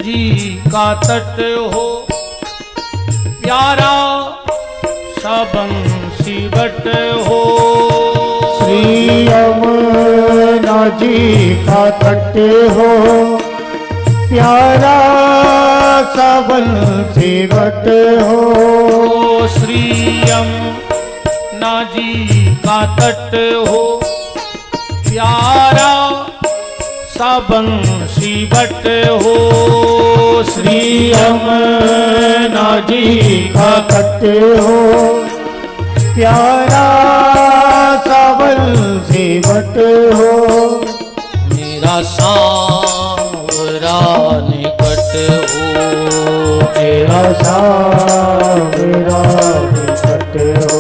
जी का तट हो, प्यारा सा बंसी बट हो। श्री यमुना जी का तट हो, प्यारा सा बंसी बट हो। श्री यमुना जी का तट हो, प्यारा सा बंसी बट हो। श्री यमुना जी का तट हो, प्यारा सा बंसी बट हो। मेरा सांवरा निकट हो, मेरा सांवरा निकट हो।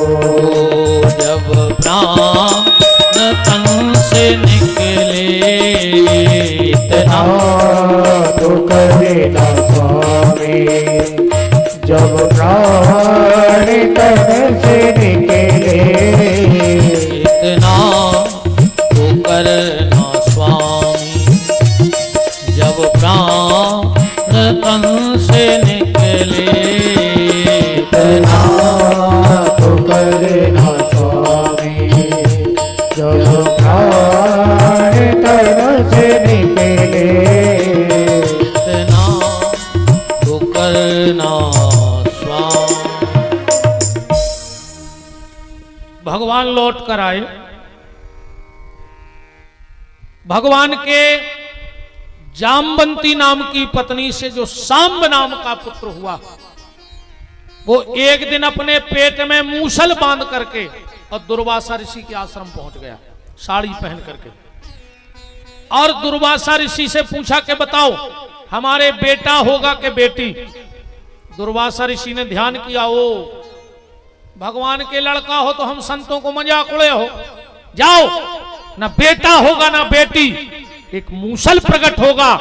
जब प्राण तन से निकले इतना तो करे ना स्वामी, जब प्राण तन से निकले इतना तो करना स्वामी, जब प्राण तन से निकले इतना तो करे ना स्वामी, जब प्राण तन से निकले इतना तो करना स्वामी। भगवान लौट कर आए। भगवान के जामवंती नाम की पत्नी से जो सांब नाम का पुत्र हुआ, वो एक दिन अपने पेट में मूसल बांध करके और दुर्वासा ऋषि के आश्रम पहुंच गया, साड़ी पहन करके। और दुर्वासा ऋषि से पूछा कि बताओ हमारे बेटा होगा कि बेटी। दुर्वासा ऋषि ने ध्यान किया, ओ भगवान के लड़का हो तो हम संतों को मजाक उड़े हो, जाओ ना बेटा होगा ना बेटी, एक मूसल प्रकट होगा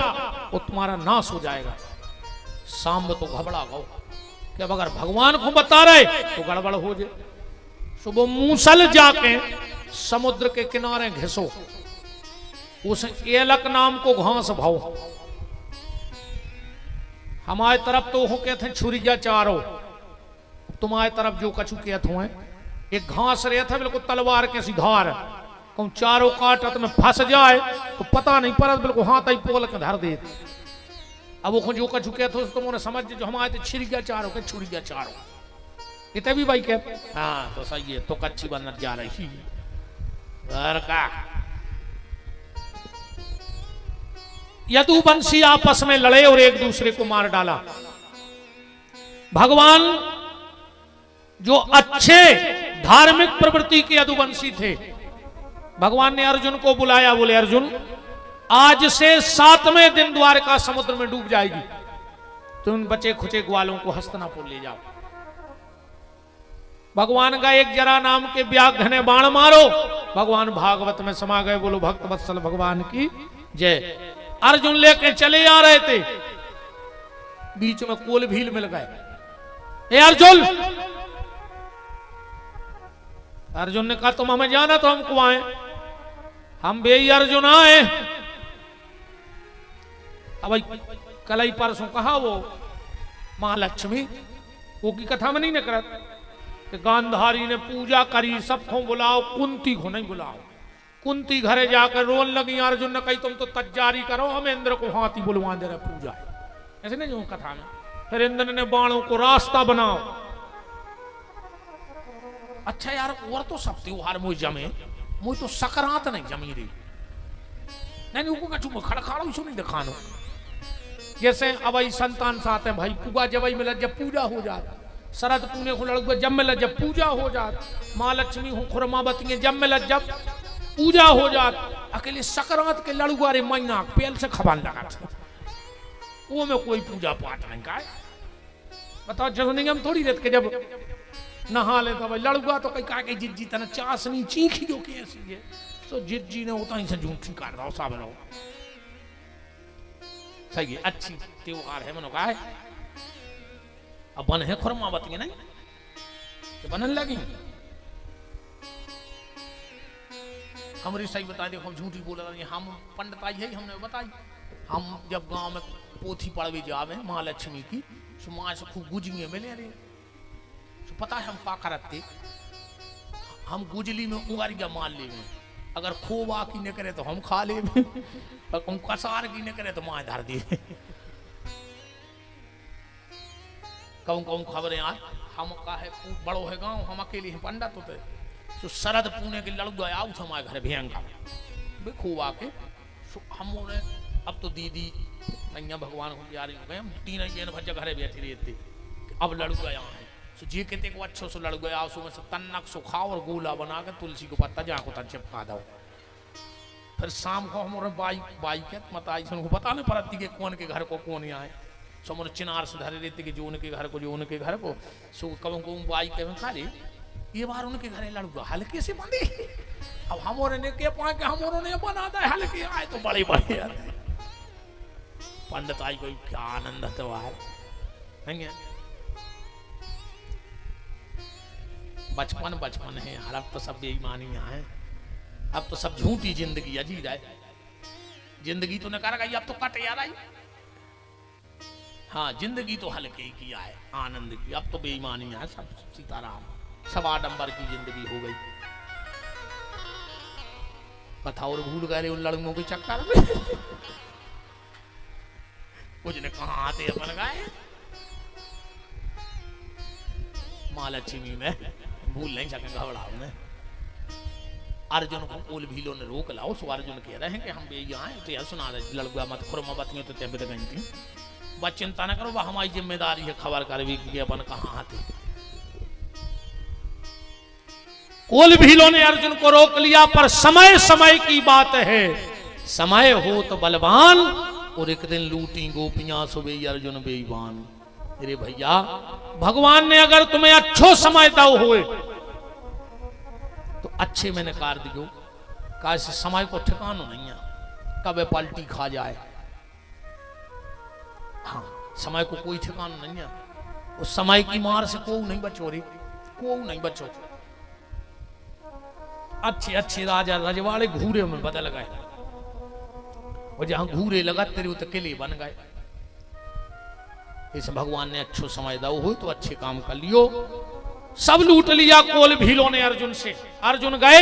वो तुम्हारा नाश हो जाएगा। सांब तो घबरा गो कि अब अगर भगवान को बता रहे तो गड़बड़ हो जाए। सुबह मूसल जाके समुद्र के किनारे घिसो, उस एलक नाम को घास भाओ। हमारे तरफ तो हो कहते छुरिया चारो, तुम्हारे तरफ जो कछु कहते हुए एक घास रहे थे बिल्कुल तलवार के सिधार, कहूं चारों काटत में फंस जाए तो पता नहीं पड़त, बिल्कुल हाथ आई पोल के धर दे। अब वो जो कछु कहते तो उन्हें समझ जो हमारे छिरिया चारों के छुरिया चारों इतने भी भाई कहते हाँ तो सही है, तो कच्ची बनत जा रही का। यदुवंशी आपस में लड़े और एक दूसरे को मार डाला। भगवान जो अच्छे धार्मिक प्रवृत्ति के यदुवंशी थे, भगवान ने अर्जुन को बुलाया, बोले अर्जुन आज से 7वें दिन द्वारका समुद्र में डूब जाएगी, तो उन बचे खुचे ग्वालों को हस्तिनापुर ले जाओ। भगवान का एक जरा नाम के व्याघ्र ने बाण मारो, भगवान भागवत में समा गए। बोलो भक्त वत्सल भगवान की जय। अर्जुन लेके चले आ रहे थे, बीच में कोल भील मिल गए। ए अर्जुन, अर्जुन ने कहा तुम हमें जाना तो हमको आए, हम बे अर्जुन आए। अब कल ही परसों कहा वो महालक्ष्मी वो की कथा में नहीं निकला कि गांधारी ने पूजा करी, सबको बुलाओ कुंती को नहीं बुलाओ। कुंती घरे जाकर रोन लगी। अर्जुन ने कही तुम तो तैयारी करो, हम इंद्र को हाथी बुलवा दे रहे पूजा, ऐसे नहीं जो कथा में। फिर इंद्र ने बाणों को रास्ता बनाओ। अच्छा यार और तो सब त्योहार मुझ जमे, मुझ तो सकरात नहीं जमी रही नहीं उनको कछु खड़खाड़ो नहीं दिखानो। जैसे अब संतान साथ है भाई, पुगा जब मिला जब पूजा हो जात, शरद पुण्य को लड़ुआ जब मिला जब पूजा हो जात, माँ लक्ष्मी हो खुरमावती जब मिला जब पूजा हो जात। अकेले सकरात के लड़ुआ रे महीना पेल से खबान लगा वो में कोई पूजा पाठ नहीं का। बताओ जसनिंग हम थोड़ी देर के जब नहा ले तो भाई लड़ुआ तो कहीं का के जिज्जी तना चासनी चीखी जो की ऐसी है तो जिज्जी ने उतना ही से झूठी काट रहा साब रहो। सही है, अच्छी त्योहार है मनो का है। अब बन है खुरमावती नहीं तो बनन लगी। हमारी सही बता दे, हम झूठी बोल रहे हैं। हम पंडिताई है हमने बताई। हम जब गांव में पोथी पढ़वे जावे माँ लक्ष्मी की, सो माँ से खूब गुजिए मिले रे। सो पता है हम का करते, हम गुजली में उंगारिया मार ले, अगर खोवा की न करे तो हम खा ले, और कसार की न करे तो माँ धर दे। कहूँ कहूँ खबरें यार, हम का है बड़ो है गांव, हम अकेले हैं पंडित होते। तो शरद पुणे के लड़ू गया उस हमारे घर भयंकर खोवा के। हम अब तो दीदी नैया भगवान को प्यारी हो गए, हम तीन बच्चे घरे बैठे रहते। अब लड़ू गया है सो जी कहते को अच्छो से लड़ू गया, उसमें से तन्नक सो खाओ और गोला बना के तुलसी को पत्ता जा को तन चिपका दो। फिर शाम को हमारे बाई के मत आई उनको पता नहीं पड़ती कि कौन के घर को कौन आए। सो हम चिनार से धरे रहते कि जो उनके घर को जो उनके घर को। सो कब को बाई के खा रे ये बार उनके घरे लड़ूगा हल्के से बंदे। अब हमारे ने के पाए कि हमारे ने बना दे हल्के आए तो बड़े बड़े आते। पंडित आई कोई क्या आनंद तो है। बचपन बचपन है यार, अब तो सब बेईमानी है, अब तो सब झूठी जिंदगी जी रहा है। जिंदगी तो न कर गई, अब तो कट यार आई। हाँ जिंदगी तो हल्के ही किया है, आनंद की। अब तो बेईमानी है सब, सीताराम सब आडंबर की जिंदगी हो गई। कथा और भूल गए उन लड़कों के चक्कर में। कुछ ने कहा आते अपन गए माँ लक्ष्मी में भूल नहीं सके घबराओ में। अर्जुन को कोल भीलो ने रोक लाओ। सो अर्जुन कह रहे हैं कि हम यहाँ तो यार सुना रहे लड़का मत खुरमा बात में तो तब तक गई थी। बस चिंता न करो, वह हमारी जिम्मेदारी है खबर कर भी कि अपन कहाँ थे। कोल भीलो ने अर्जुन को रोक लिया, पर समय समय की बात है, समय हो तो बलवान और एक दिन लूटी गोपियां सुबह अर्जुन बेईमान। अरे भैया भगवान ने अगर तुम्हें अच्छो समय दाव हुए तो अच्छे मैंने कार दियो, कैसे समय को ठिकाना नहीं है, कब पलटी खा जाए। हाँ समय को कोई ठिकाना नहीं है, उस समय की मार से को नहीं बचो रे, को नहीं बचो। अच्छे अच्छे राजा रजवाड़े घूरे में बदल गए, और जहां घूरे लगा तेरे तो किले बन गए। इस भगवान ने अच्छो समय दाव हो तो अच्छे काम कर लियो। सब लूट लिया कोल भीलो ने अर्जुन से। अर्जुन गए,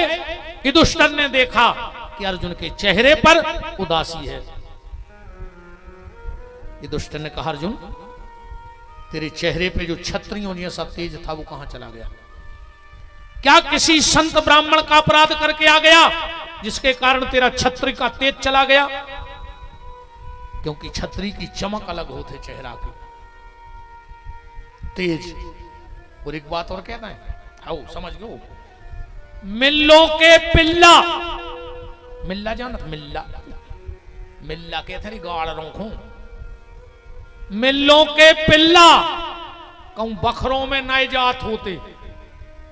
युधिष्ठिर ने देखा कि अर्जुन के चेहरे पर उदासी है। युधिष्ठिर ने कहा अर्जुन तेरे चेहरे पे जो क्षत्रियों ने सब तेज था वो कहां चला गया? क्या किसी संत ब्राह्मण का अपराध करके आ गया जिसके कारण तेरा क्षत्रिय का तेज चला गया? क्योंकि क्षत्रिय की चमक अलग होते चेहरा की, तेज। और एक बात और कहना है, आओ समझ लो, मिल्लो के पिल्ला, मिल्ला जानत, मिल्ला मिल्ला कहते थे गाड़ रोखू, मिल्लों के पिल्ला कहूं बखरों में नए जात होते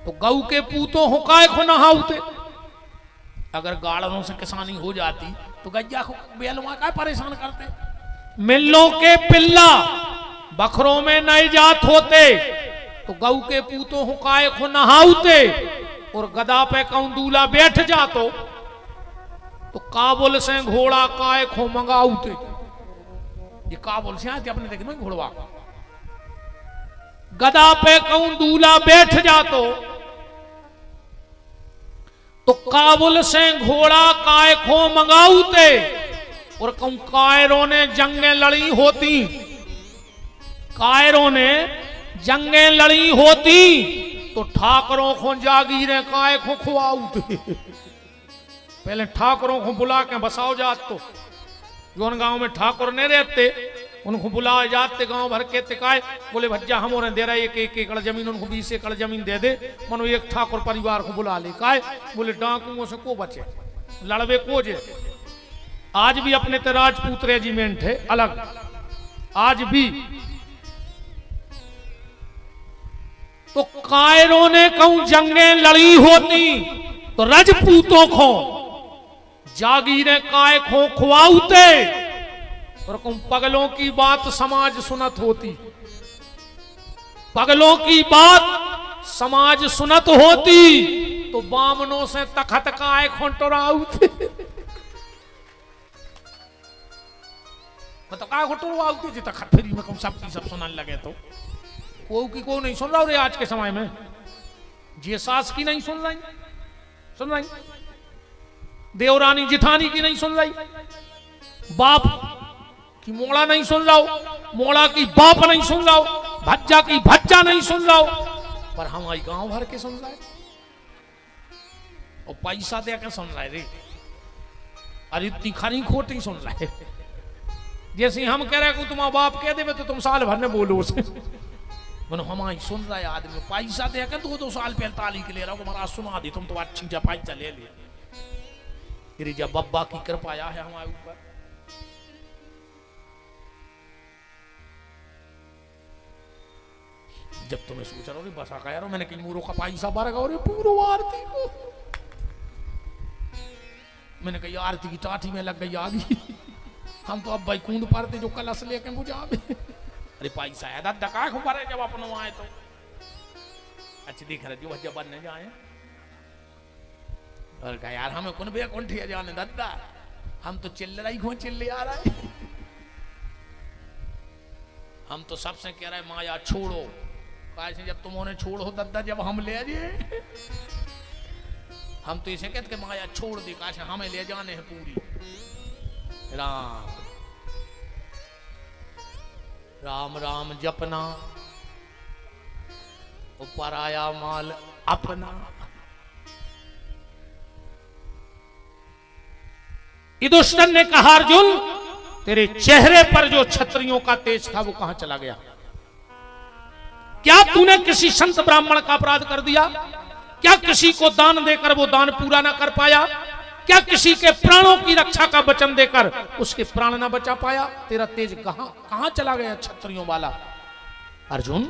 तो गऊ के पूतों हो काय खो नहाउते। अगर गाड़ों से किसानी हो जाती तो गैया को बैलवा का परेशान करते। मिल्लों के पिल्ला बखरों में नए जात होते तो गऊ के पूतों हो काय खो नहाउते। और गदा पे कहूं दूल्हा बैठ जातो तो काबुल से घोड़ा काय खो मंगाउते। ये काबुल से आते अपने देखे ना घोड़वा, गदा पे कहूं दूल्हा बैठ जातो तो काबुल से घोड़ा काय खो मंगाउते। और कहूं कायरों ने जंगें लड़ी होती, कायरों ने जंगें लड़ी होती तो ठाकरों को जागीरें काय खो खुआउते। पहले ठाकरों को बुला के बसाओ जात, तो जोन गांव में ठाकुर नहीं रहते उनको बुलाए जाते गांव भर के तिकाए, बोले भज्जा हम और दे रहा है 1 एकड़ जमीन, उनको 20 एकड़ जमीन दे दे, मनो एक ठाकुर परिवार को बुला ले। काय बोले डाकुओं से को बचे, लड़वे को जे। आज भी अपने ते राजपूत रेजिमेंट है अलग, आज भी। तो कायरों ने कहूं जंगें लड़ी होती तो राजपूतों को जागीरें काय खो खुआउते। और कहूं पगलों की बात समाज सुनत होती, पगलों की बात समाज सुनत होती तो बामनों से तखत काय खोटराउते। मतलब का घुटुर आउती जी तक खतरी में कौन सब की सब सुनाने लगे तो को नहीं सुन रहा रे आज के समय में जे सास की नहीं सुन रही देवरानी जिठानी की नहीं सुन रही, बाप की मोड़ा नहीं सुन रहा हो, मोड़ा की बाप नहीं सुन रहा हो, भज्जा की भज्जा नहीं सुन रहा हो, पर हमारी गांव भर के सुन रहा है और पैसा दे के सुन रहा है रे। अरे इतनी खरी खोटी सुन रहा है, जैसे हम कह रहे हैं कि तुम्हारा बाप कह देवे तो तुम साल भर में बोलो उसे मैंने हमारी सुन रहा है आदमी पैसा दे के 2-2 साल पहले ताली के ले रहा हूँ महाराज सुना दी तुम तो अच्छी जा पैसा ले ले। जब बब्बा की कृपा है हमारे ऊपर जब तुम्हें सोच रहा हो बसा का यार मैंने कहीं मूरो का पैसा भर गया पूरो आरती को मैंने कही आरती की टाठी में लग गई आगी हम तो अब भाई कूद पारते जो कलश लेके बुझावे अरे पैसा है दादा का भरे जब अपन आए तो अच्छी दिख रहे जो जब बनने जाए और कहा यार हमें कौन भैया कौन ठिया जाने दादा हम तो चिल्ल रही घो चिल्ले आ रहा है हम तो सबसे कह रहे माया छोड़ो कैसे जब तुम उन्हें छोड़ो दादा जब हम ले जाए हम तो इसे कहते माया छोड़ दी कैसे हमें ले जाने हैं पूरी राम राम राम जपना ऊपर आया माल अपना। युधिष्ठिर ने कहा अर्जुन तेरे चेहरे पर जो क्षत्रियों का तेज था वो कहां चला गया? क्या तूने किसी संत ब्राह्मण का अपराध कर दिया? क्या किसी को दान देकर वो दान पूरा ना कर पाया? क्या किसी के प्राणों की रक्षा का वचन देकर उसके प्राण ना बचा पाया? तेरा तेज कहां चला गया क्षत्रियों वाला? अर्जुन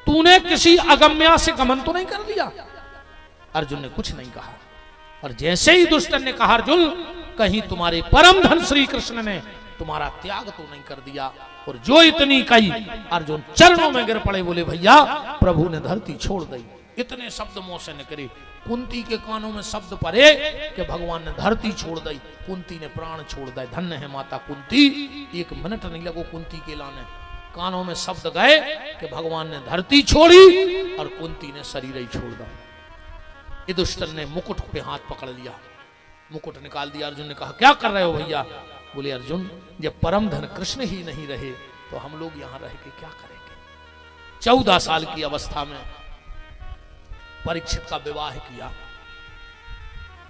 तूने किसी अगम्या से गमन तो नहीं कर लिया? अर्जुन ने कुछ नहीं कहा और जैसे ही युधिष्ठिर ने कहा अर्जुन कहीं तुम्हारे परम धन श्री कृष्ण ने तुम्हारा त्याग तो नहीं कर दिया? और जो इतनी कही अर्जुन चरणों में गिर पड़े बोले भैया प्रभु ने धरती छोड़ दी। इतने शब्द मुंह से निकले कुंती के कानों में शब्द पड़े कि भगवान ने धरती छोड़ दी, कुंती ने प्राण छोड़ दिए। धन्य है माता कुंती, 1 मिनट नहीं लगो कुंती के लाने। कानों में शब्द गए कि भगवान ने धरती छोड़ी और कुंती ने शरीर ही छोड़ दिया। युधिष्ठिर ने मुकुट पे हाथ पकड़ लिया, मुकुट निकाल दिया। अर्जुन ने कहा क्या कर रहे हो भैया? बोले अर्जुन जब परम धन कृष्ण ही नहीं रहे तो हम लोग यहां रह के क्या करेंगे? 14 साल की अवस्था में परीक्षित का विवाह किया।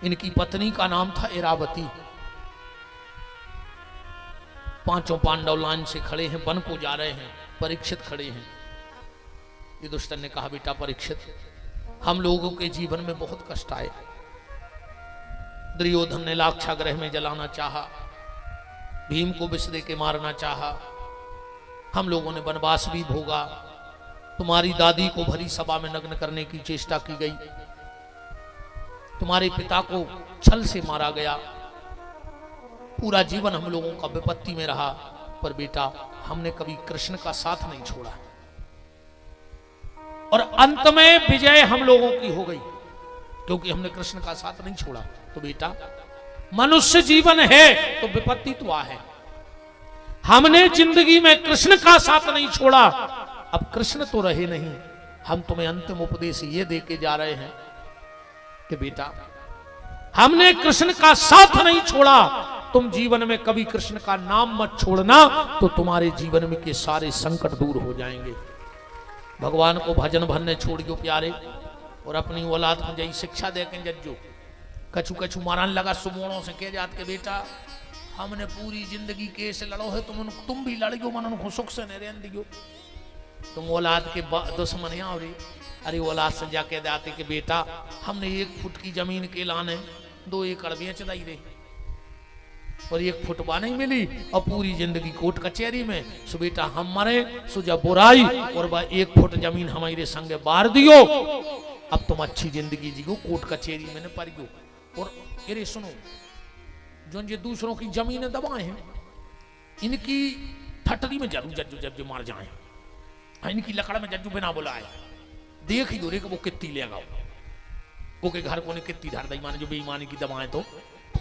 इनकी पत्नी का नाम था इरावती। 5 पांडव लाइन से खड़े हैं, वन को जा रहे हैं, परीक्षित खड़े हैं। युधिष्ठिर ने कहा बेटा परीक्षित हम लोगों के जीवन में बहुत कष्ट आए। दुर्योधन ने लाक्षागृह में जलाना चाहा, भीम को विष दे के मारना चाहा, हम लोगों ने वनवास भी भोगा, तुम्हारी दादी को भरी सभा में नग्न करने की चेष्टा की गई, तुम्हारे पिता को छल से मारा गया, पूरा जीवन हम लोगों का विपत्ति में रहा, पर बेटा हमने कभी कृष्ण का साथ नहीं छोड़ा और अंत में विजय हम लोगों की हो गई क्योंकि हमने कृष्ण का साथ नहीं छोड़ा। तो बेटा मनुष्य जीवन है तो विपत्ति तो आ है, हमने जिंदगी में कृष्ण का साथ नहीं छोड़ा, अब कृष्ण तो रहे नहीं, हम तुम्हें अंतिम उपदेश ये दे के जा रहे हैं कि बेटा हमने कृष्ण का साथ नहीं छोड़ा, तुम जीवन में कभी कृष्ण का नाम मत छोड़ना तो तुम्हारे जीवन में के सारे संकट दूर हो जाएंगे। भगवान को भजन भरने छोड़ियो प्यारे और अपनी औलाद को जई शिक्षा दे के जज्जो। कछु कछु मारन लगा सुमोणों से कह जात के बेटा हमने पूरी जिंदगी केस लड़ो है, तुम भी लड़ियो मन उनको सुख से नहीं रहने दियो, तुम औलाद के दुश्मन आओ रे। अरे औलाद से जाके जाते कि बेटा हमने 1 फुट की जमीन के लाने 2 एकड़ बेच दी रे और 1 फुट बा नहीं मिली और पूरी जिंदगी कोर्ट कचहरी में। सो बेटा हम मरे सो जब बुराई और 1 फुट जमीन हमारे संगे बार दियो, अब तुम अच्छी जिंदगी जियो, कोर्ट कचहरी में न परियो। और अरे सुनो जो ये दूसरों की जमीनें दबाए हैं इनकी ठटरी में जरूर जज्जू जब जो मार जाए, इनकी लकड़ में जज्जू बिना बुलाए देख ही रे वो कितनी लेगा, वो के घर को ने कितनी धर दई माने जो बेईमानी की दबाए तो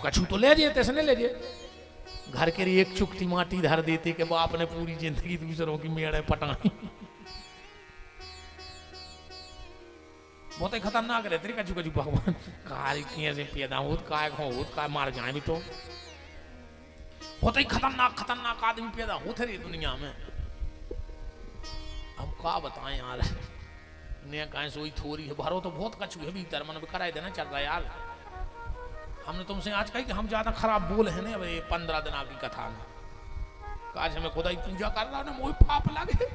कछु तो ले जाए तैसे नहीं ले जाए। घर के लिए एक चुकती माटी धर देते कि बाप ने पूरी जिंदगी दूसरों की मेड़े पटाई। बहुत ही खतरनाक रहते रे कचू कचू भगवान काय से पैदा हो काय मार जाए भी तो बहुत ही खतरनाक आदमी पैदा होते रहे दुनिया में। हम क्या बताएं यार, ने कहीं सोई थोड़ी है भरो तो बहुत कचू है भीतर मन कराए देना चल रहा है यार। हमने तुमसे आज कही कि हम ज्यादा खराब बोल है ना भाई 15 दिन आपकी कथा में, आज हमें खुदा ही पूजा कर रहा ना मोह पाप लगे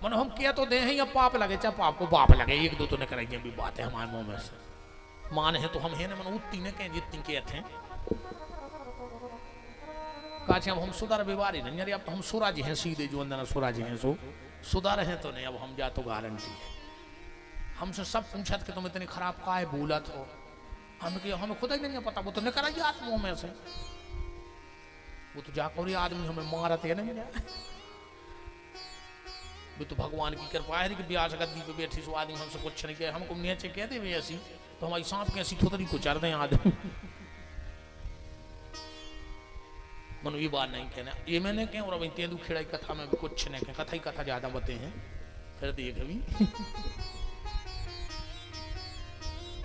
मन हम किया तो दे हैं या पाप लगे चाहे पाप को बाप लगे एक दो तो न करेंगे भी बात है हमारे मुंह में से मान है तो हम है ना मन उतनी ने कहें जितनी के थे काचे अब हम सुधार व्यवहार ही नहीं, अब तो हम सुरा जी हैं सीधे जो अंदर सुरा जी हैं सो सुधार हैं तो नहीं, अब हम जा तो गारंटी है। हमसे सब पूछा कि तुम इतनी खराब काय बोला तो हमें खुदा ही नहीं पता, वो तो नहीं कराइए आत्मा में से वो तो जाकर आदमी हमें मारते है नहीं वो तो भगवान की कृपा है कि ब्याज गद्दी पे बैठी सो आदमी हमसे कुछ नहीं किया, हमको नीचे कह दे वे ऐसी तो हमारी सांप के ऐसी थोतरी को चढ़ दें आदमी। मनु ये बात नहीं कहना ये मैंने कह और अभी तेंदू खेड़ा की कथा में भी कुछ नहीं कह, कथा ही कथा ज्यादा बते हैं फिर देख अभी।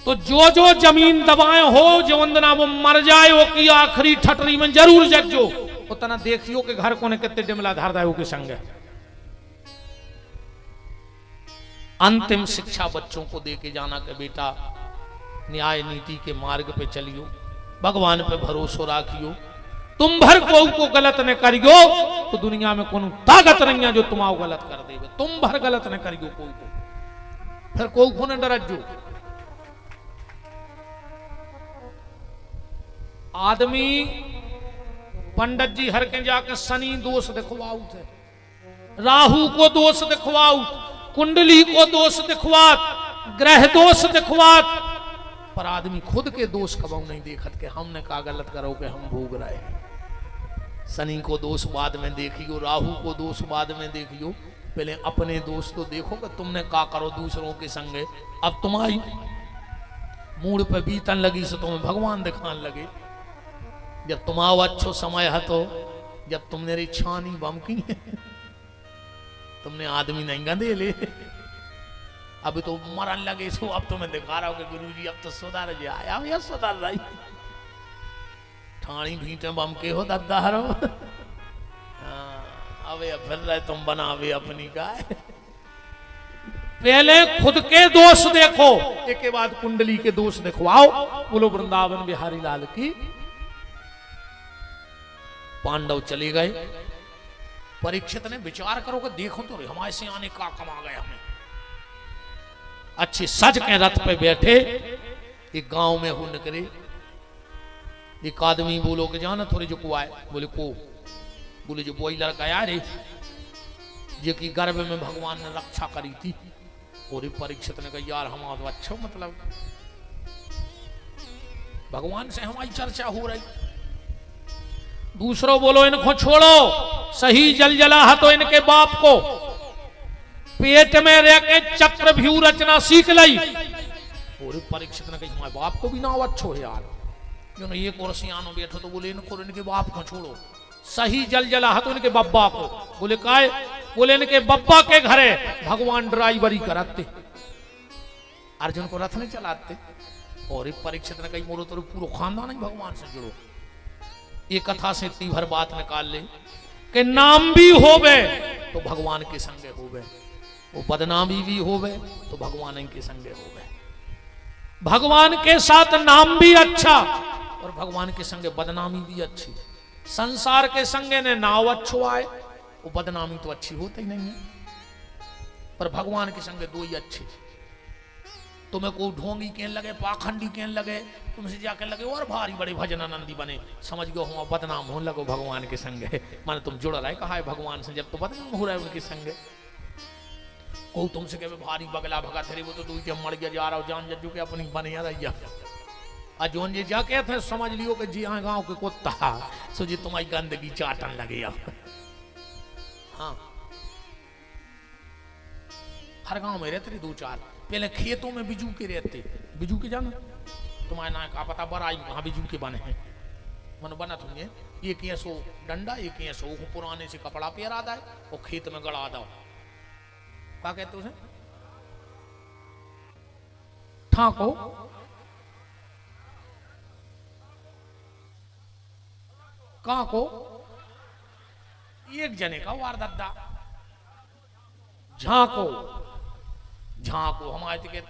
तो जो जमीन दबाए हो जो वंदना वो मर जाए वो की आखिरी ठटरी में जरूर जज्जो उतना देखियो के घर को ने कितने डिमला धारदायो के संग। अंतिम शिक्षा बच्चों को देके जाना कि बेटा न्याय नीति के मार्ग पे चलियो, भगवान पे भरोसा राखियो, तुम भर को गलत न करियो तो दुनिया में कोनो ताकत नहीं है जो तुम्हारा गलत कर देवे, तुम भर गलत न करियो कोई को फिर कोई को न डरजो। आदमी पंडित जी हर के जाके शनि दोष दिखवाऊ थे, राहु को दोष दिखवाऊ, कुंडली को दोष दिखवात, ग्रह दोष दिखवात, पर आदमी खुद के दोष कबू नहीं देखत के हमने का गलत करो के हम भोग रहे हैं। शनि को दोष बाद में देखियो, राहु को दोष बाद में देखियो, पहले अपने दोष तो देखो कि तुमने का करो दूसरों के संगे। अब तुम्हारी मूड पे बीतन लगी से तुम्हें भगवान दिखाने लगे। जब तुम्हारा अच्छो समय है तो जब तुमने रे छानी बम की तुमने आदमी नहीं गंदे ले अब तो मरन लगे सो अब तुम्हें दिखा रहा हो कि गुरुजी अब तो सुधार जाए अब यह सुधार रही ठाणी भीटे बम के हो दद्दारो। हाँ अब फिर रहे तुम बनावे अपनी गाय। पहले खुद के दोष देखो एक के बाद कुंडली के दोष दिखवाओ। बोलो वृंदावन बिहारी लाल की। पांडव चले गए, परीक्षित ने विचार करो कि देखो तो हमारे से आने का कमा गए हमें। अच्छे सज के रथ पे बैठे एक गांव में हो निकले, एक आदमी बोलो कि जाना थोड़े जो को आए, बोले को, बोले जो बोई लड़का यार जो कि गर्भ में भगवान ने रक्षा करी थी। और परीक्षित ने कहा यार हमारा तो अच्छा मतलब भगवान से हमारी चर्चा हो रही। दूसरों बोलो इनको छोड़ो, सही जलजला है तो इनके बाप को पेट में रह के चक्रव्यूह रचना सीख ली। और परीक्षित ने कहा हमारे बाप को भी ना अच्छो है यार, जो ना एक और सियानो बैठो तो बोले इनको इनके बाप को छोड़ो। सही जलजला है तो इनके बब्बा को, बोले काय, बोले इनके बब्बा के घरे भगवान ड्राइवरी कराते, अर्जुन को रथ नहीं चलाते। और परीक्षित ने कही मोरो तो पूरा खानदान ही भगवान से जुड़ो। ये कथा से इतनी भर बात निकाल ले कि नाम भी होवे तो भगवान के संगे होवे, वो बदनामी भी होवे तो भगवान के संगे होवे। भगवान के साथ नाम भी अच्छा और भगवान के संगे बदनामी भी अच्छी। संसार के संगे ने नाव अच्छो आए, वो बदनामी तो अच्छी होती ही नहीं है, पर भगवान के संगे दो ही अच्छे। तुम्हें को ढोंगी कहने लगे, पाखंडी कहने लगे, तुमसे जाकर लगे और भारी बड़े भजनानंदी बने, समझ गयो हम बदनाम होने लगो भगवान के संगे। माने तुम जुड़ रहे कहा है भगवान से जब तो बदनाम हो रहा है उनके संगे। को तुमसे कहे भारी बगला भगा थे वो तो तू जब मर गया जा रहा हो जान जज्जू के अपनी बनिया रही अजोन जी जाके थे समझ लियो कि जी हाँ गाँव के कुत्ता सो जी तुम्हारी गंदगी चाटन लगे। अब हाँ हर गांव में रहते दो चार, पहले खेतों में बिजू के रहते, बिजू के जाना तुम्हारे ना का पता बड़ा कहाँ बिजू के बने हैं। मन बना तुमने ये किया सो डंडा ये किया सो पुराने से कपड़ा पहरा दा और खेत में गड़ा दो क्या कहते उसे ठाको कहां को एक जने का वार दद्दा झांको झांको हमारे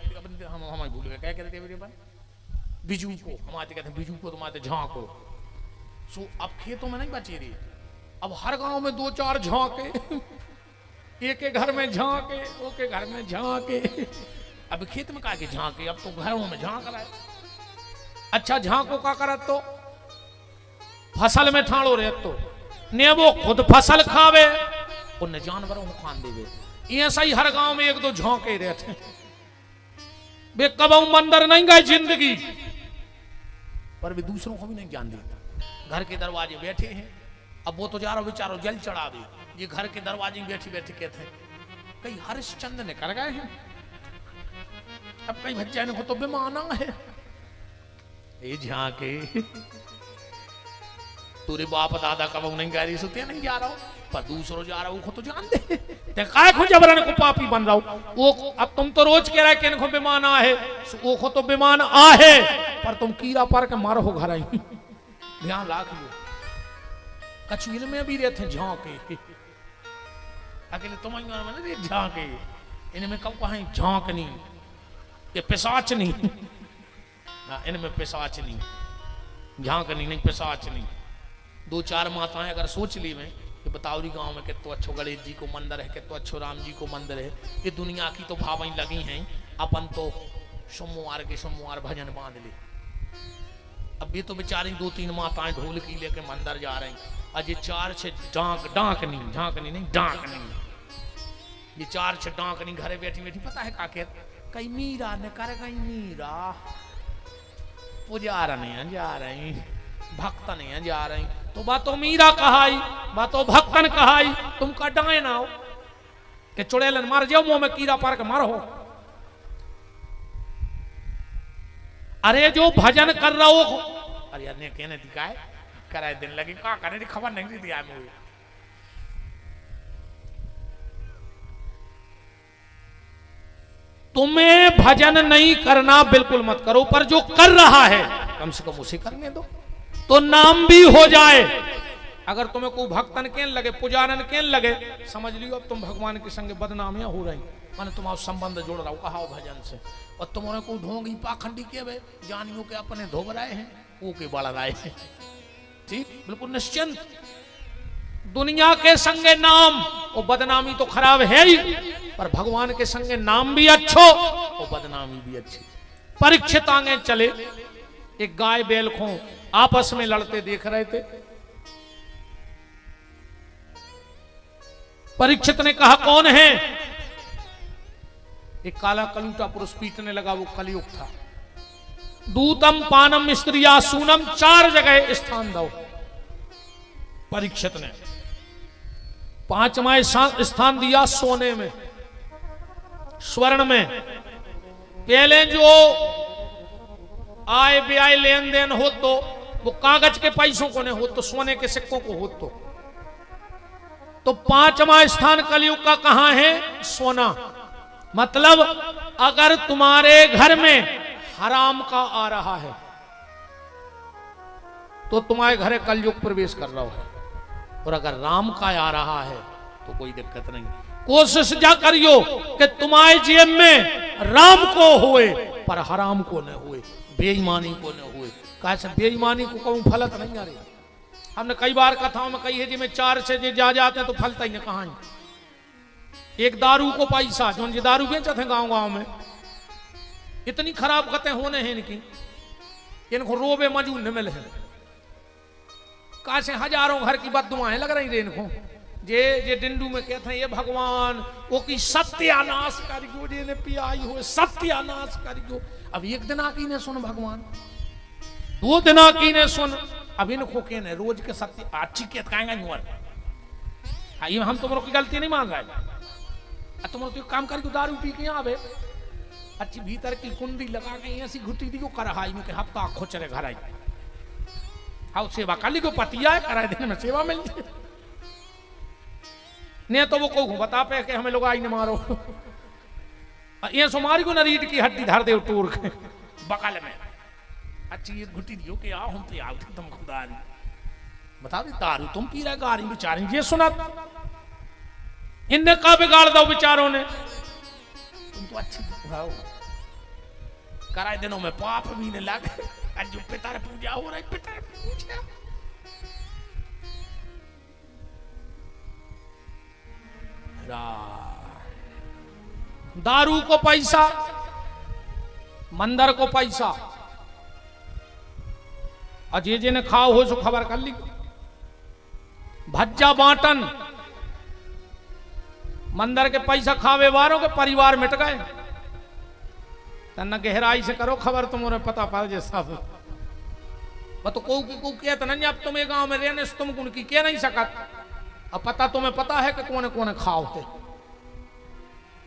हम भूल गए क्या कहते मेरे पास बिजू को हमारे कहते बिजू को तुम्हारे झांको सो अब खेतों में नहीं बची रही अब हर गांव में 2-4 झांके एक के घर में झांके वो के घर में झांके अब खेत में का के झांके अब तो घरों में झांक रहा है अच्छा झांको का करत तो फसल में ठाड़ो रहे तो ने वो खुद फसल खावे उन जानवरों को खान देवे ऐसा ही हर गांव में 1-2 झोंके रहते वे कब मंदिर नहीं गए जिंदगी पर वे दूसरों को भी नहीं जान देता घर के दरवाजे बैठे हैं अब वो तो जा रहा बेचारो जल चढ़ावे ये घर के दरवाजे में बैठे बैठे कहते हैं कई हरिश्चंद्र ने कर गए हैं अब कई बच्चे को तो बेमाना है ये झांके तुरे बाप दादा कब नहीं कह रही सुते नहीं जा रहा हूं पर दूसरों जा रहा हूं तो जान दे ते काय को जबरन को पापी बन रहा हूं वो अब तुम तो रोज कह रहा है कि इनको बेमान आहे वो को तो बेमान आहे पर तुम कीड़ा पर के मारो घर आई ध्यान रख लो कचील में भी रहते झांके अकेले तुम रे झांके इनमें कब कहा झांकनी ये पिशाच नहीं इनमें पिशाच नहीं झांकनी नहीं पिशाच नहीं 2-4 माताएं अगर सोच ली में कि बतावरी गांव में कितो अच्छो गणेश जी को मंदिर है कितो अच्छो राम जी को मंदिर है ये दुनिया की तो भावई लगी हैं अपन तो सोमवार के सोमवार भजन बांध ले अब ये तो बेचारी 2-3 माताएं ढोल की लेके मंदिर जा रही आज ये 4 से डांकनी नहीं डांकनी ये 4 से डांकनी घरे बैठी बैठी पता है का कहते कई मीरा ने कर गई मीरा पुजारा नहीं जा रही भक्त नहीं जा रही तो बातों मीरा कहाई बातों भक्तन कहाई तुम कटाए ना हो कि चुड़ैलन मार जाओ मुंह में कीड़ा पार के मारो अरे जो भजन कर रहा हो अरे अन्य कहने दिखाए कराए दिन लगी का करने की खबर नहीं दिया मुझे तुम्हें भजन नहीं करना बिल्कुल मत करो पर जो कर रहा है कम से कम उसे करने दो तो नाम भी हो जाए अगर तुम्हें कोई भक्तन के लगे पुजारन के लगे समझ लियो अब तुम भगवान के संग बदनामियां हो रही माने तुम्हारा संबंध जोड़ रहा हो कहा भजन से और तुम्हारे को ढोंगी पाखंडी के वे जानियो के अपने धोब रहे हैं वो के बड़ा रहे हैं ठीक बिल्कुल निश्चिंत दुनिया के संगे नाम और बदनामी तो खराब है ही पर भगवान के संगे नाम भी अच्छो और बदनामी भी अच्छी परीक्षित आगे चले एक गाय बैल को आपस में लड़ते देख रहे थे परीक्षित ने कहा कौन है एक काला कलूटा पुरुष पीटने लगा वो कलयुग था दूतम पानम स्त्रिया सूनम 4 जगह स्थान दो परीक्षित ने 5वां स्थान दिया सोने में स्वर्ण में पहले जो आय व्यय लेन देन हो तो वो कागज के पैसों को नहीं हो तो सोने के सिक्कों को हो तो 5वां स्थान कलयुग का कहां है सोना मतलब अगर तुम्हारे घर में हराम का आ रहा है तो तुम्हारे घर कलयुग प्रवेश कर रहा है और अगर राम का आ रहा है तो कोई दिक्कत नहीं कोशिश जा करियो कि तुम्हारे जेब में राम को हुए पर हराम को न हुए बेईमानी को न हुए कैसे बेईमानी को कहूं फलत नहीं आ रही हमने कई बार कथाओं में कही है जी में 4 से जा जाते हैं तो फलता ही नहीं कहां एक दारू को पैसा जो दारू बेचते हैं गांव में इतनी खराब कथें होने हैं इनकी इनको रोबे मजूद न मिले कैसे हजारों घर की बददुआएं लग रही इनको जे डिंडू में कहते हैं ये भगवान वो की सत्यानाश करियो जे ने पियाई हो सत्यानाश करियो अब एक दिन की ने सुन भगवान 2 दिन की ने सुन अब इनको कहने रोज के सत्य अच्छी के कहेंगे नुअर ये हम तुम्हारों की गलती नहीं मान रहे तुम तो काम करके दारू पी के आवे अच्छी भीतर की कुंडी लगा के ऐसी घुटी दी कर हाई में हफ्ता खोचरे घर आई हाँ सेवा काली को पतिया है कराए देने में सेवा मिल जाए नहीं तो वो को बता पे कि हमें लोग आई न मारो ये सुमारी को न रीढ़ की हड्डी धर दे टूर के बगल में अच्छी ये घुटी दियो कि आओ हम तो आओ तुम खुदा बता दे दारू तुम पी रहे गारी बेचारी ये सुना इनने का बिगाड़ दो बेचारों ने तुम तो अच्छी खाओ कराए दिनों में पाप भी नहीं लगे आज जो पिता पूजा हो रही पिता पूजा दारू को पैसा मंदिर को पैसा अजय जी ने खाओ हो सो खबर कर ली भज्जा बांटन मंदिर के पैसा खावे वालों के परिवार मिट गए तना गहराई से करो खबर तुम्हारे पता पा जे सब तो को किया तो नहीं अब तुम ये गांव में रहने से तुम उनकी कह नहीं सकत अब पता तुम्हें पता है कि कौन कौन खाओ थे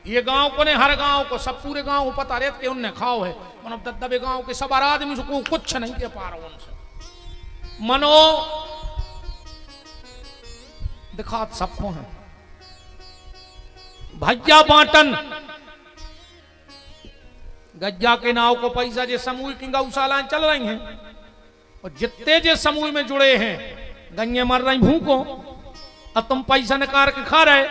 ये गांव को ने हर गांव को सब पूरे गांव को पता रहते कि उनने खाओ है मतलब दबे गांव के सब आदमी से को कुछ नहीं कह पा रहा उनसे मनो दिखात सबको है भज्जा बांटन गज्जा के नाव को पैसा जे समूह की गौशाला चल रही हैं और जितने जे समूह में जुड़े हैं गंगे मर रही भूखो अब तुम पैसा निकाल के खा रहे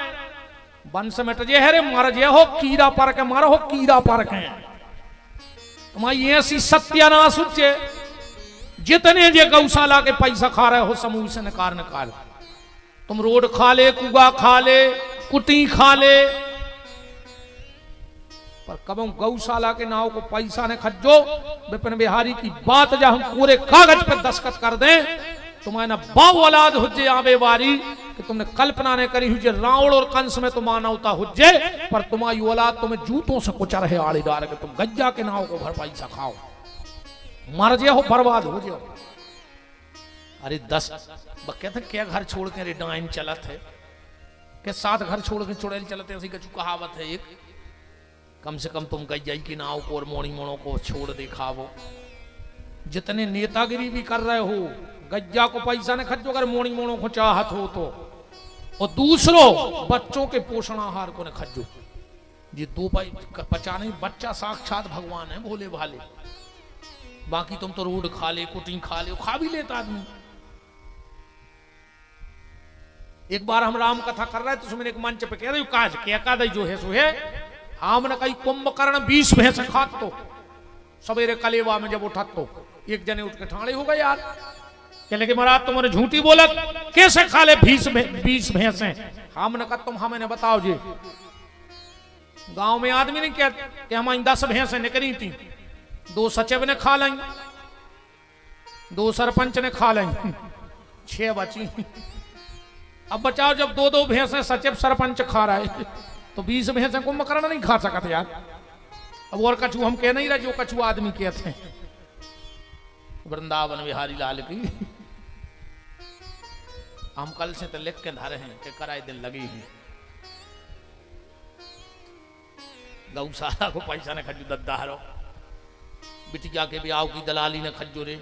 वंश मिट जे है रे मर जे हो कीड़ा पर के मारो हो कीड़ा पर के तुम्हारी ऐसी सत्यानाश उच्चे जितने जे गौशाला के पैसा खा रहे हो समूह से निकाल तुम रोड खा ले कुआ खा ले कुटी खा ले पर कब गौशाला के नाव को पैसा ने खज्जो विपिन बिहारी की बात जब हम पूरे कागज पर दस्तखत कर दें तुम्हारे बाव औलाद हुज्जे आवे वारी कि तुमने कल्पना ने करी हुई रावण और कंस में तो मानवता हुज्जे पर तुम्हारी औलाद तुम्हें जूतों से कुचर है आड़े डाल के तुम गज्जा के नाव को भर पैसा खाओ मर जे हो बर्बाद हो जाओ अरे 10 कहते क्या घर छोड़ के डाइन चलत है के 7 घर छोड़ के चुड़ैल चलते ऐसी कछु कहावत है एक कम से कम तुम गज्जाई की नाव को और मोड़ी मोड़ों को छोड़ दिखावो जितने नेतागिरी भी कर रहे हो गज्जा को पैसा ने खर्चो अगर मोड़ी मोड़ों को चाहत हो तो और दूसरों बच्चों के पोषण आहार को न खर्चो ये 2 पचा नहीं बच्चा साक्षात भगवान है भोले भाले बाकी तुम तो रोड खा ले कुटी खा ले खा भी लेता आदमी एक बार हम राम कथा कर रहे थे तो मैंने एक मंच पे कह रही काज क्या जो है सो है हमने कही कुंभकर्ण 20 भैंस खात तो सवेरे कलेवा में जब उठत तो एक जने उठ के ठाणे हो गए यार कहने के महाराज तुम्हारे झूठी बोलत कैसे खा ले 20 भैंस हमने कहा तुम हमें बताओ जी गांव में आदमी ने क्या कि हमारी 10 भैंसें निकली थी 2 सचिव ने खा लाई 2 सरपंच ने खा लाई 6 बची अब बचाओ जब 2 भैंसें सचिव सरपंच खा रहे तो 20 भैंसें कुंभकर्ण नहीं खा सकते यार अब और कछु हम कह नहीं रहे जो कछु आदमी कहते हैं वृंदावन बिहारी लाल की हम कल से तो लिख के धरे हैं कि कराए दिन लगी है गौशाला को पैसा ने खजू दद्दारो बिटिया के ब्याह की दलाली ने खजू रे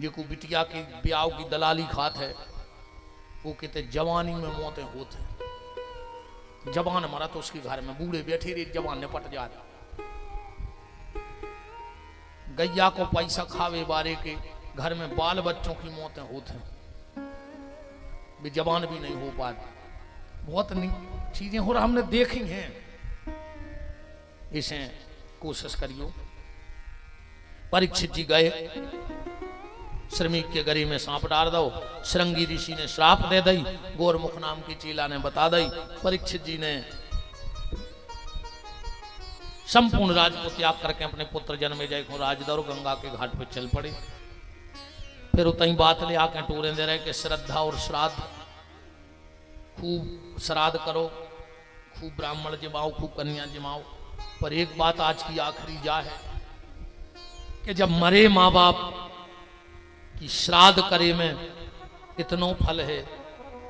जिको बिटिया के ब्याह की दलाली खात है वो कहते जवानी में मौतें होते जवान मरा तो उसके घर में बूढ़े बैठे रहे जवान ने पट जा गैया को पैसा खावे बारे के घर में बाल बच्चों की मौतें होते भी जवान भी नहीं हो पाते बहुत चीजें हो रहा हमने देखी हैं इसे कोशिश करियो परीक्षित जी गए श्रमिक के गरी में सांप डाल दो श्रृंगी ऋषि ने श्राप दे दी गोरमुख नाम की चीला ने बता दी परीक्षित जी ने संपूर्ण राज को त्याग करके अपने पुत्र जन्मेजय को राजदौर गंगा के घाट पर चल पड़े फिर उतनी बात ले आके टूरे दे रहे कि श्रद्धा और श्राद्ध खूब श्राद्ध करो खूब ब्राह्मण जमाओ खूब कन्या जमाओ पर एक बात आज की आखिरी जा है कि जब मरे माँ बाप की श्राद्ध करे में इतनो फल है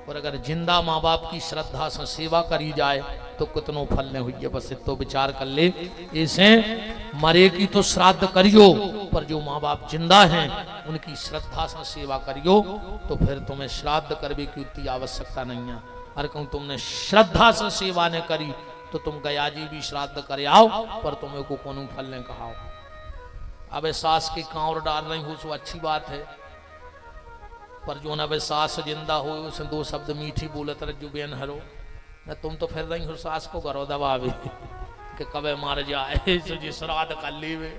और अगर जिंदा माँ बाप की श्रद्धा से सेवा करी जाए तो कितनों फल ने हुई है। बस इतो विचार कर ले। इसे मरे की तो श्राद्ध करियो, पर जो माँ बाप जिंदा हैं उनकी श्रद्धा से सेवा करियो, तो फिर तुम्हें श्राद्ध करने की उतनी आवश्यकता नहीं है। और कहूँ तुमने श्रद्धा से सेवा ने करी तो तुम गया जी भी श्राद्ध करे आओ, पर तुम्हें को कौन फल ने कहा। अब सास की कांवर डाल रही हो सो अच्छी बात है, पर जो ना सास जिंदा हो उसे दो शब्द मीठी बोलत रह जो बेन हरो न, तुम तो फिर रही हो सास को घरों दबावे कि कबे मार जाए सो जी श्राद्ध कर लीवे।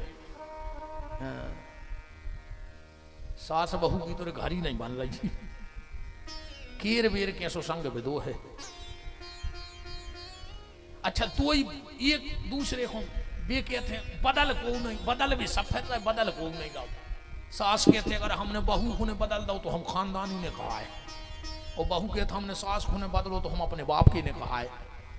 सास बहू की तो घर ही नहीं बन रही, केर बेर के सो संग विदो है। अच्छा तो एक दूसरे को वे कहते हैं बदल को नहीं, बदल भी सफेद है, बदल को नहीं गाओ। सास कहते हैं अगर हमने बहू को ने बदल दो तो हम खानदानी ने कहा है, और बहू कहते हमने सास को ने बदलो तो हम अपने बाप की ने कहा है।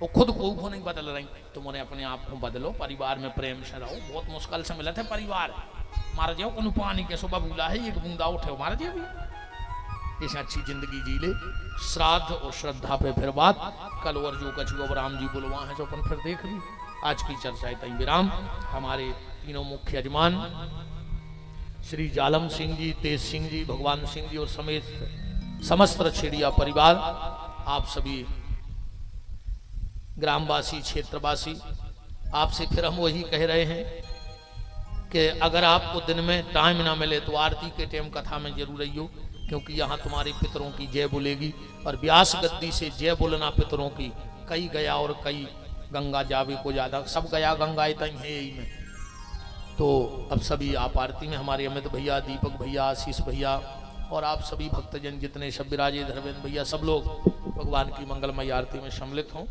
वो खुद को नहीं बदल रही, तुमने अपने आप को बदलो, परिवार में प्रेम से रहो। बहुत मुश्किल से मिले थे परिवार, मार जाओ कौन पानी के सुबह बूला है एक बूंदा उठे मार जाओ, इसे अच्छी जिंदगी जी ले। श्राद्ध और श्रद्धा पे फिर बात कल और जो कछु अब राम जी बुलवा है जो अपन फिर देख ली। आज की चर्चा है तई विराम। हमारे तीनों मुख्य यजमान श्री जालम सिंह जी, तेज सिंह जी, भगवान सिंह जी और समेत समस्त रछेड़िया परिवार, आप सभी ग्रामवासी क्षेत्रवासी, आपसे फिर हम वही कह रहे हैं कि अगर आपको दिन में टाइम ना मिले तो आरती के टाइम कथा में जरूर रहियो, क्योंकि यहाँ तुम्हारे पितरों की जय बोलेगी। और व्यास गद्दी से जय बोलना पितरों की, कई गया और कई गंगा जावे को ज्यादा, सब गया गंगा तई है यही में। तो अब सभी आप आरती में हमारे अमित भैया, दीपक भैया, आशीष भैया और आप सभी भक्तजन जितने सब विराजे, धर्मेंद्र भैया, सब लोग भगवान की मंगलमय आरती में सम्मिलित हों।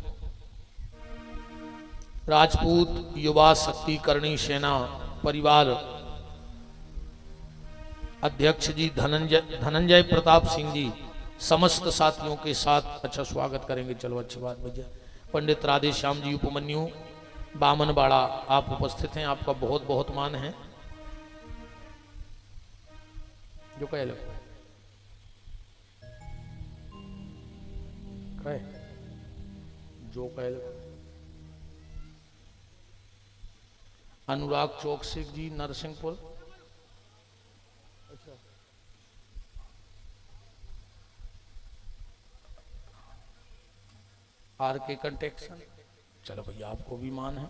राजपूत युवा शक्ति करणी सेना परिवार अध्यक्ष जी धनंजय प्रताप सिंह जी समस्त साथियों के साथ अच्छा स्वागत करेंगे। चलो अच्छी बात भैया। पंडित राधे श्याम जी उपमन्यु बामनबाड़ा आप उपस्थित हैं, आपका बहुत बहुत मान है। जो कह लो जो कह लो। अनुराग चौकसी जी नरसिंहपुर, आर के कंटेक्शन, चलो भैया आपको भी मान है।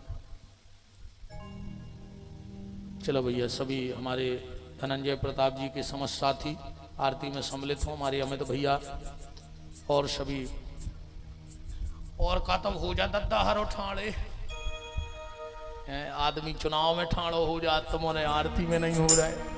चलो भैया सभी हमारे धनंजय प्रताप जी के समस्त साथी आरती में सम्मिलित हों, हमारे अमित भैया और सभी। और का तब हो जा दद्दा हरो ठाणे, आदमी चुनाव में ठाणो हो जात, तुम्हारे आरती में नहीं हो रहा है।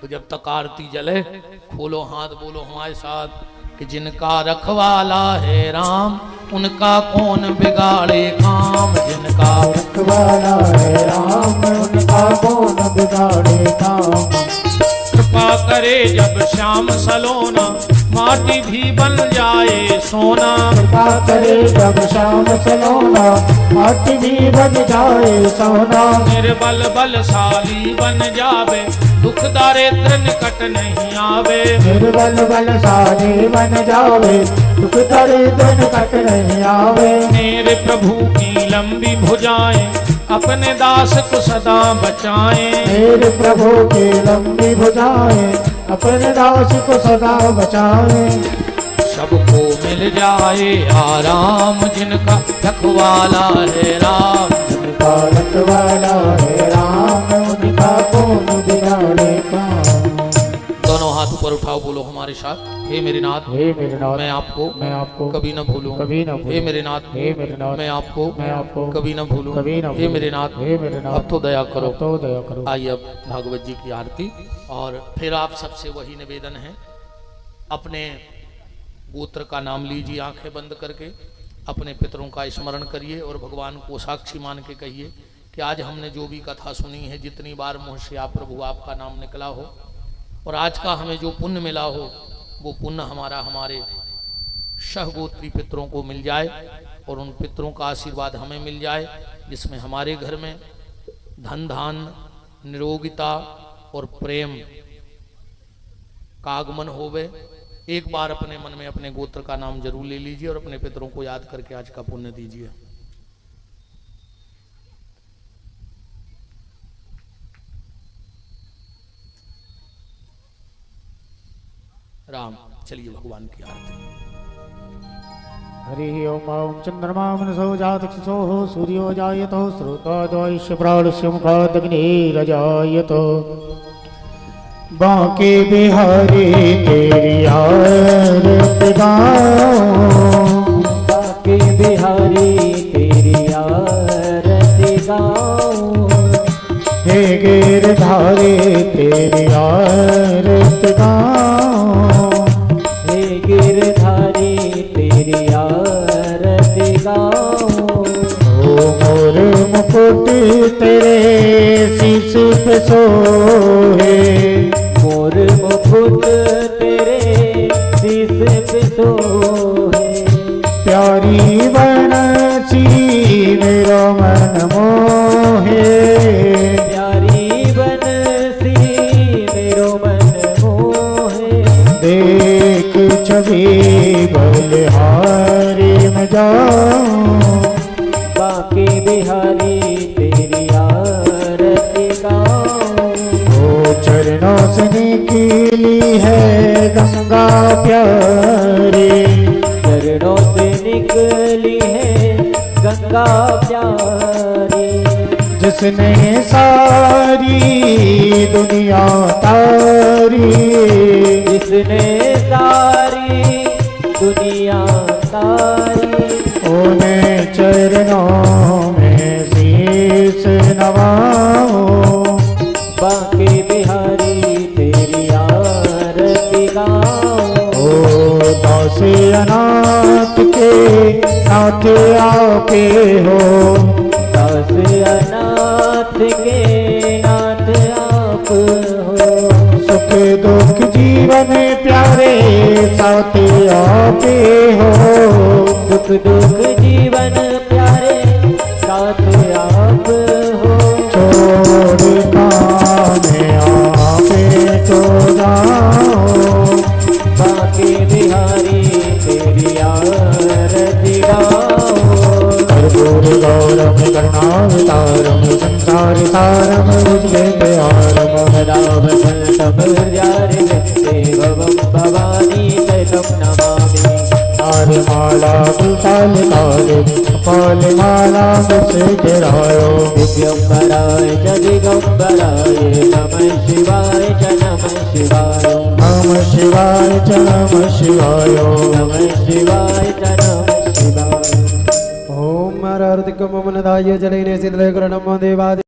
तो जब तक आरती जले खोलो हाथ, बोलो हमारे साथ कि जिनका रखवाला है राम उनका कौन बिगाड़े काम। जिनका रखवाला है राम उनका कौन बिगाड़े काम। कृपा करे जब श्याम सलोना माटी भी बन जाए सोना। कृपा करे जब श्याम सलोना माटी भी बन जाए सोना। निर्बल बलशाली बन जावे दुख दारिद्र निकट नहीं आवे। निर्बल बलशाली बन जावे दुख दारिद्र निकट नहीं आवे। मेरे प्रभु की लंबी भुजाएं अपने दास को सदा बचाएं। मेरे प्रभु की लंबी भुजाएं अपने दास को सदा बचाएं। सबको मिल जाए आराम जिनका रखवाला है राम। जिनका रखवाला है राम उनका कौन बिगाड़े काम। दोनों हाथ ऊपर उठाओ, बोलो हमारे साथ। हे मेरे नाथ, हे मेरे नाथ, मैं आपको कभी न भूलूं। कभी न भूलूं। हे मेरे नाथ, हे मेरे नाथ, मैं आपको कभी न भूलूं। हे हे मेरे नाथ, मेरे नाथ, अब तो दया करो। अब तो दया करो। आइए अब भागवत जी की आरती। और फिर आप सबसे वही निवेदन है, अपने गोत्र का नाम लीजिए आंखें बंद करके, अपने पितरों का स्मरण करिए और भगवान को साक्षी मान के कहिए कि आज हमने जो भी कथा सुनी है, जितनी बार मुँह से आप प्रभु आपका नाम निकला हो, और आज का हमें जो पुण्य मिला हो वो पुण्य हमारा हमारे सहगोत्री पितरों को मिल जाए और उन पितरों का आशीर्वाद हमें मिल जाए, जिसमें हमारे घर में धन धान निरोगिता और प्रेम का आगमन होवे एक बार अपने मन में अपने गोत्र का नाम जरूर ले लीजिए और अपने पितरों को याद करके आज का पुण्य दीजिए। राम, चलिए भगवान की आरती। हरि ओम ओम चंद्रमा मनसो जातक्षसो सूर्यो जायतो श्रोताद्वैश्य प्राणस्य मुखादग्निरजायतो बांके बिहारी तेरी आरती गाऊं, बांके बिहारी तेरी आरती गाऊं, हे गिरधारी तेरी आरती गाऊं, हे गिरधारी तेरी आरती गाऊं। ओ मोर मुकुट तेरे शीश पे सोहे, मोर मुकुट तेरे शीश पे सोहे, प्यारी बनसी मेरा मन मोहे, प्यारी बनसी मेरो मन मोहे। देख छवि बलिहारी में जाऊं, बांके बिहारी तेरी आरती गाऊं, ओ चरणों से निकली है गंगा प्यारी, चरणों से निकली है गंगा प्यारी, जिसने सारी दुनिया तारी, जिसने सारी दुनिया तारी। उन्हें चरणों में शीश नवाऊं, बांके बिहारी तेरी आरती गाऊं, ओ दासी अनाथ के नाथ आपे हो, दास अनाथ के नाथ आप हो, सुख दुख जीवन प्यारे साथ आपे हो, दुख दुख जीवन प्यारे साथ आप हो। छोड़ काने आपे तो जाऊं, बांके बिहारी तेरी आरती गाऊं, कर्पूर गौरम करुणावतारम संसार सारम उजगे प्यारम, रावतम भवम भवानी तैतम नमामि। माला कुलताल काले कपाल माला मुझसे गिरायो, दिव्यंबराय च दिगंबराय नमः शिवाय च नमः शिवाय, नमः शिवाय च नमः शिवाय, नमः शिवाय च नमः शिवाय। ओम मरार्तिकम मनदाय जलेने सिद्धले गुरणम देवादि